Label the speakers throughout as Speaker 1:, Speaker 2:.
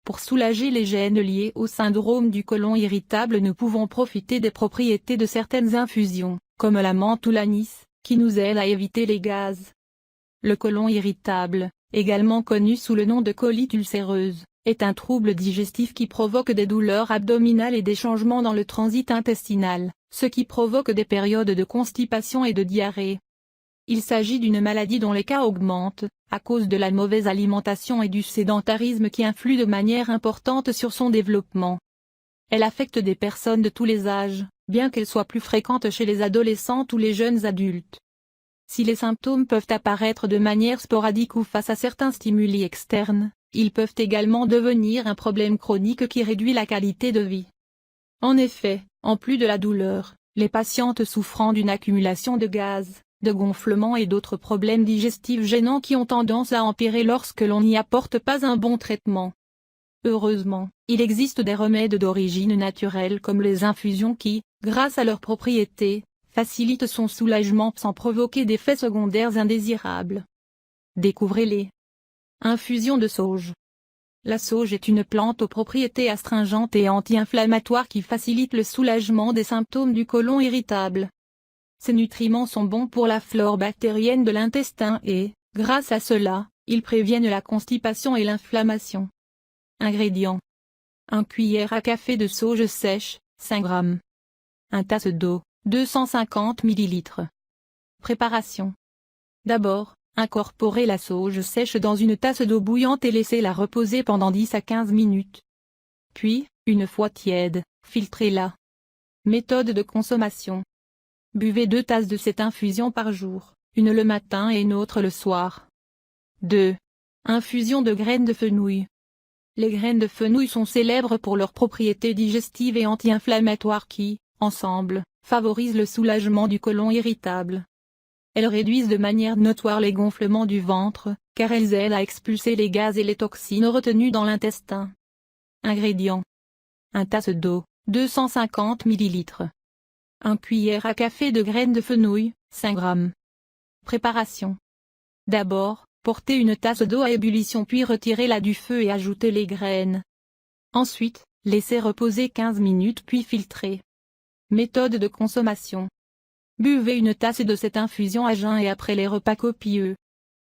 Speaker 1: pour soulager les gênes liées au syndrome du côlon irritable, nous pouvons profiter des propriétés de certaines infusions, comme la menthe ou l'anis, qui nous aident à éviter les gaz. Le côlon irritable, également connu sous le nom de colite ulcéreuse, est un trouble digestif qui provoque des douleurs abdominales et des changements dans le transit intestinal, ce qui provoque des périodes de constipation et de diarrhée. Il s'agit d'une maladie dont les cas augmentent, à cause de la mauvaise alimentation et du sédentarisme qui influent de manière importante sur son développement. Elle affecte des personnes de tous les âges, bien qu'elle soit plus fréquente chez les adolescentes ou les jeunes adultes. Si les symptômes peuvent apparaître de manière sporadique ou face à certains stimuli externes, ils peuvent également devenir un problème chronique qui réduit la qualité de vie. En effet, en plus de la douleur, les patientes souffrant d'une accumulation de gaz, de gonflement et d'autres problèmes digestifs gênants qui ont tendance à empirer lorsque l'on n'y apporte pas un bon traitement. Heureusement, il existe des remèdes d'origine naturelle comme les infusions qui, grâce à leurs propriétés, facilitent son soulagement sans provoquer d'effets secondaires indésirables. Découvrez-les. Infusion de sauge. La sauge est une plante aux propriétés astringentes et anti-inflammatoires qui facilite le soulagement des symptômes du côlon irritable. Ces nutriments sont bons pour la flore bactérienne de l'intestin et, grâce à cela, ils préviennent la constipation et l'inflammation. Ingrédients. 1 cuillère à café de sauge sèche, 5 g. 1 tasse d'eau, 250 ml. Préparation. D'abord, incorporez la sauge sèche dans une tasse d'eau bouillante et laissez-la reposer pendant 10 à 15 minutes. Puis, une fois tiède, filtrez-la. Méthode de consommation. Buvez 2 tasses de cette infusion par jour, une le matin et une autre le soir. 2. Infusion de graines de fenouil. Les graines de fenouil sont célèbres pour leurs propriétés digestives et anti-inflammatoires qui, ensemble, favorisent le soulagement du côlon irritable. Elles réduisent de manière notoire les gonflements du ventre, car elles aident à expulser les gaz et les toxines retenues dans l'intestin. Ingrédients. 1 tasse d'eau, 250 ml. 1 cuillère à café de graines de fenouil, 5 g. Préparation. D'abord, portez une tasse d'eau à ébullition puis retirez-la du feu et ajoutez les graines. Ensuite, laissez reposer 15 minutes puis filtrez. Méthode de consommation. Buvez une tasse de cette infusion à jeun et après les repas copieux.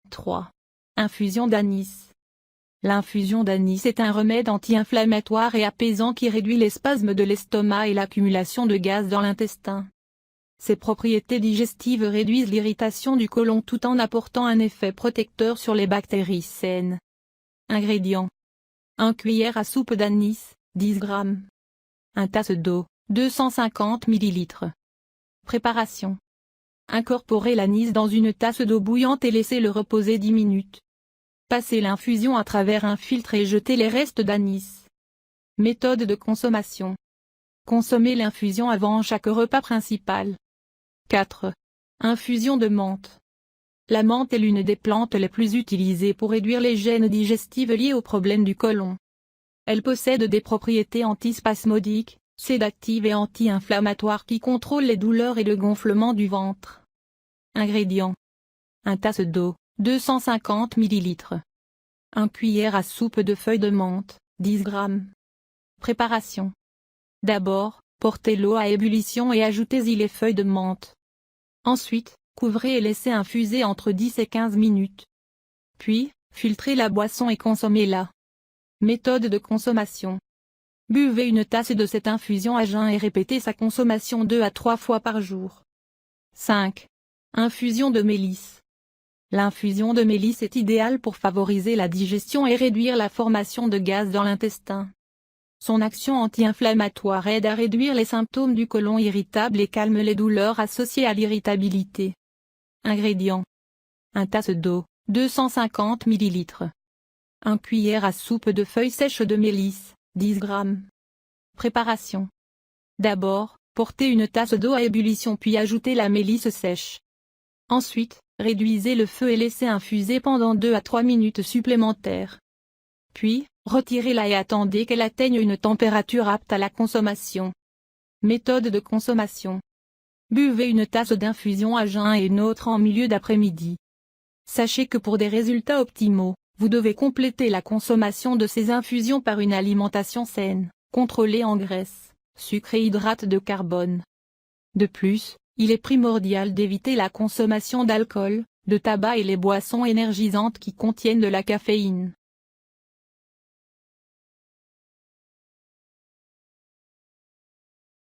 Speaker 1: 3. Infusion d'anis. L'infusion d'anis est un remède anti-inflammatoire et apaisant qui réduit les spasmes de l'estomac et l'accumulation de gaz dans l'intestin. Ses propriétés digestives réduisent l'irritation du côlon tout en apportant un effet protecteur sur les bactéries saines. Ingrédients. 1 cuillère à soupe d'anis, 10 g. 1 tasse d'eau, 250 ml. Préparation. Incorporez l'anis dans une tasse d'eau bouillante et laissez-le reposer 10 minutes. Passez l'infusion à travers un filtre et jetez les restes d'anis. Méthode de consommation. Consommez l'infusion avant chaque repas principal. 4. Infusion de menthe. La menthe est l'une des plantes les plus utilisées pour réduire les gênes digestives liées aux problèmes du côlon. Elle possède des propriétés antispasmodiques, sédatives et anti-inflammatoires qui contrôlent les douleurs et le gonflement du ventre. Ingrédients. 1 tasse d'eau, 250 ml. 1 cuillère à soupe de feuilles de menthe, 10 g. Préparation. D'abord, portez l'eau à ébullition et ajoutez-y les feuilles de menthe. Ensuite, couvrez et laissez infuser entre 10 et 15 minutes. Puis, filtrez la boisson et consommez-la. Méthode de consommation. Buvez une tasse de cette infusion à jeun et répétez sa consommation 2 à 3 fois par jour. 5. Infusion de mélisse. L'infusion de mélisse est idéale pour favoriser la digestion et réduire la formation de gaz dans l'intestin. Son action anti-inflammatoire aide à réduire les symptômes du côlon irritable et calme les douleurs associées à l'irritabilité. Ingrédients. 1 tasse d'eau, 250 ml. 1 cuillère à soupe de feuilles sèches de mélisse, 10 g. Préparation. D'abord, portez une tasse d'eau à ébullition puis ajoutez la mélisse sèche. Ensuite, réduisez le feu et laissez infuser pendant 2 à 3 minutes supplémentaires. Puis, retirez-la et attendez qu'elle atteigne une température apte à la consommation. Méthode de consommation. Buvez une tasse d'infusion à jeun et une autre en milieu d'après-midi. Sachez que pour des résultats optimaux, vous devez compléter la consommation de ces infusions par une alimentation saine, contrôlée en graisse, sucre et hydrates de carbone. De plus, il est primordial d'éviter la consommation d'alcool, de tabac et les boissons énergisantes qui contiennent de la caféine.